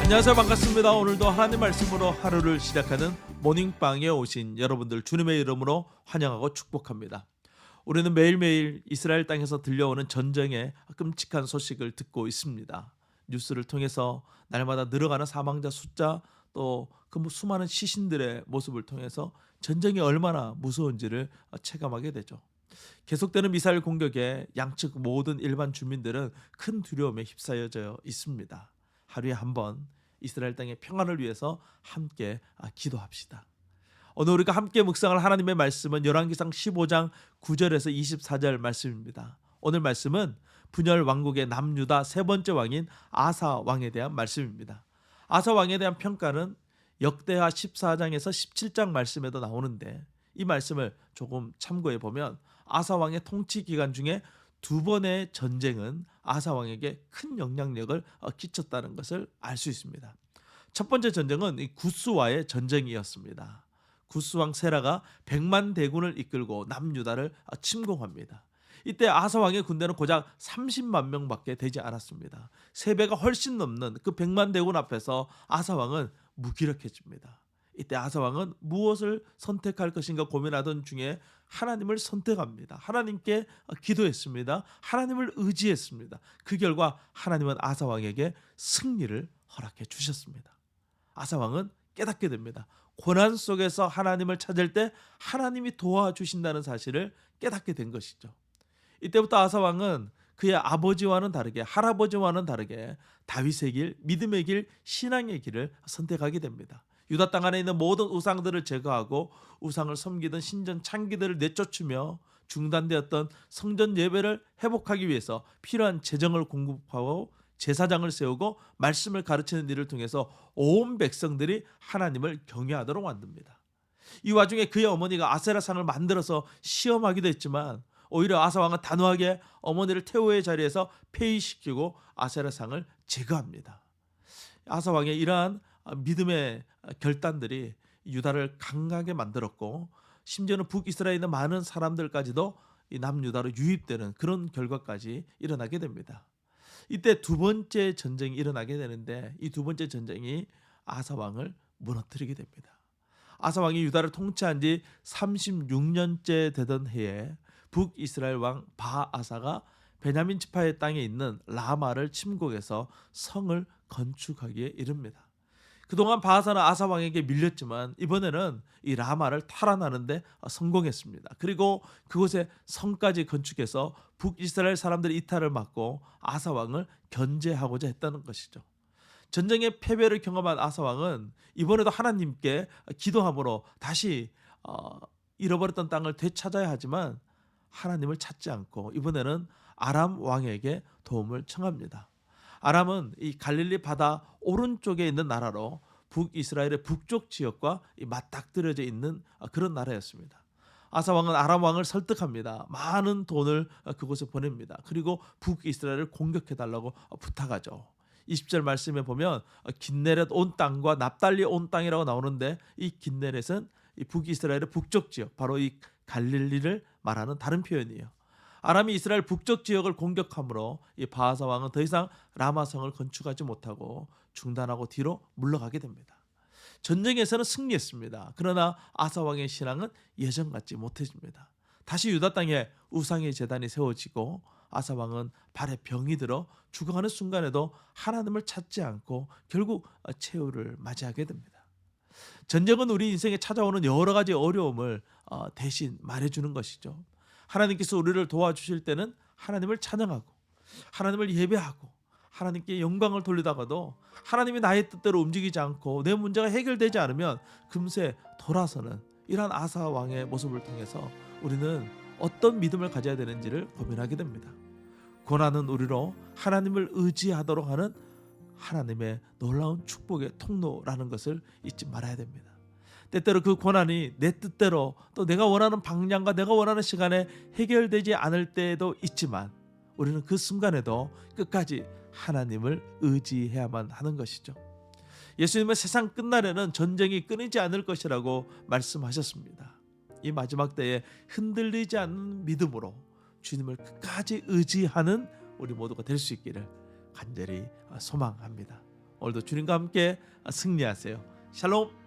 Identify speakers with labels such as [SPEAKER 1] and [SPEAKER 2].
[SPEAKER 1] 안녕하세요. 반갑습니다. 오늘도 하나님 말씀으로 하루를 시작하는 모닝빵에 오신 여러분들 주님의 이름으로 환영하고 축복합니다. 우리는 매일매일 이스라엘 땅에서 들려오는 전쟁의 끔찍한 소식을 듣고 있습니다. 뉴스를 통해서 날마다 늘어가는 사망자 숫자, 또 그 수많은 시신들의 모습을 통해서 전쟁이 얼마나 무서운지를 체감하게 되죠. 계속되는 미사일 공격에 양측 모든 일반 주민들은 큰 두려움에 휩싸여져 있습니다. 하루에 한 번 이스라엘 땅의 평안을 위해서 함께 기도합시다. 오늘 우리가 함께 묵상할 하나님의 말씀은 열왕기상 15장 9절에서 24절 말씀입니다. 오늘 말씀은 분열 왕국의 남유다 세 번째 왕인 아사 왕에 대한 말씀입니다. 아사 왕에 대한 평가는 역대하 14장에서 17장 말씀에도 나오는데, 이 말씀을 조금 참고해 보면 아사 왕의 통치 기간 중에 두 번의 전쟁은 아사 왕에게 큰 영향력을 끼쳤다는 것을 알 수 있습니다. 첫 번째 전쟁은 이 구스와의 전쟁이었습니다. 구스 왕 세라가 100만 대군을 이끌고 남유다를 침공합니다. 이때 아사 왕의 군대는 고작 30만 명밖에 되지 않았습니다. 3배가 훨씬 넘는 그 100만 대군 앞에서 아사 왕은 무기력해집니다. 이때 아사 왕은 무엇을 선택할 것인가 고민하던 중에 하나님을 선택합니다. 하나님께 기도했습니다. 하나님을 의지했습니다. 그 결과 하나님은 아사 왕에게 승리를 허락해 주셨습니다. 아사 왕은 깨닫게 됩니다. 고난 속에서 하나님을 찾을 때 하나님이 도와주신다는 사실을 깨닫게 된 것이죠. 이때부터 아사 왕은 그의 아버지와는 다르게, 할아버지와는 다르게 다윗의 길, 믿음의 길, 신앙의 길을 선택하게 됩니다. 유다 땅 안에 있는 모든 우상들을 제거하고 우상을 섬기던 신전 창기들을 내쫓으며 중단되었던 성전 예배를 회복하기 위해서 필요한 재정을 공급하고 제사장을 세우고 말씀을 가르치는 일을 통해서 온 백성들이 하나님을 경외하도록 만듭니다. 이 와중에 그의 어머니가 아세라상을 만들어서 시험하기도 했지만 오히려 아사 왕은 단호하게 어머니를 태호의 자리에서 폐위시키고 아세라상을 제거합니다. 아사 왕의 이러한 믿음의 결단들이 유다를 강하게 만들었고, 심지어는 북이스라엘에 있는 많은 사람들까지도 이 남유다로 유입되는 그런 결과까지 일어나게 됩니다. 이때 두 번째 전쟁이 일어나게 되는데, 이 두 번째 전쟁이 아사 왕을 무너뜨리게 됩니다. 아사 왕이 유다를 통치한 지 36년째 되던 해에 북이스라엘 왕 바아사가 베냐민 지파의 땅에 있는 라마를 침공해서 성을 건축하기에 이릅니다. 그동안 바아사는 아사 왕에게 밀렸지만 이번에는 이 라마를 탈환하는데 성공했습니다. 그리고 그곳에 성까지 건축해서 북이스라엘 사람들의 이탈을 막고 아사 왕을 견제하고자 했다는 것이죠. 전쟁의 패배를 경험한 아사 왕은 이번에도 하나님께 기도함으로 다시 잃어버렸던 땅을 되찾아야 하지만 하나님을 찾지 않고 이번에는 아람 왕에게 도움을 청합니다. 아람은 이 갈릴리 바다 오른쪽에 있는 나라로 북이스라엘의 북쪽 지역과 맞닥뜨려져 있는 그런 나라였습니다. 아사 왕은 아람 왕을 설득합니다. 많은 돈을 그곳에 보냅니다. 그리고 북이스라엘을 공격해달라고 부탁하죠. 20절 말씀에 보면 긴네렛 온 땅과 납달리 온 땅이라고 나오는데, 이 긴네렛은 이 북이스라엘의 북쪽 지역, 바로 이 갈릴리를 말하는 다른 표현이에요. 아람이 이스라엘 북쪽 지역을 공격함으로 이 바하사 왕은 더 이상 라마성을 건축하지 못하고 중단하고 뒤로 물러가게 됩니다. 전쟁에서는 승리했습니다. 그러나 아사 왕의 신앙은 예전 같지 못해집니다. 다시 유다 땅에 우상의 제단이 세워지고 아사 왕은 발에 병이 들어 죽어가는 순간에도 하나님을 찾지 않고 결국 최후를 맞이하게 됩니다. 전쟁은 우리 인생에 찾아오는 여러 가지 어려움을 대신 말해주는 것이죠. 하나님께서 우리를 도와주실 때는 하나님을 찬양하고 하나님을 예배하고 하나님께 영광을 돌리다가도 하나님이 나의 뜻대로 움직이지 않고 내 문제가 해결되지 않으면 금세 돌아서는 이러한 아사 왕의 모습을 통해서 우리는 어떤 믿음을 가져야 되는지를 고민하게 됩니다. 고난은 우리로 하나님을 의지하도록 하는 하나님의 놀라운 축복의 통로라는 것을 잊지 말아야 됩니다. 때때로 그 고난이 내 뜻대로 또 내가 원하는 방향과 내가 원하는 시간에 해결되지 않을 때도 있지만 우리는 그 순간에도 끝까지 하나님을 의지해야만 하는 것이죠. 예수님은 세상 끝날에는 전쟁이 끊이지 않을 것이라고 말씀하셨습니다. 이 마지막 때에 흔들리지 않는 믿음으로 주님을 끝까지 의지하는 우리 모두가 될 수 있기를 간절히 소망합니다. 오늘도 주님과 함께 승리하세요. 샬롬.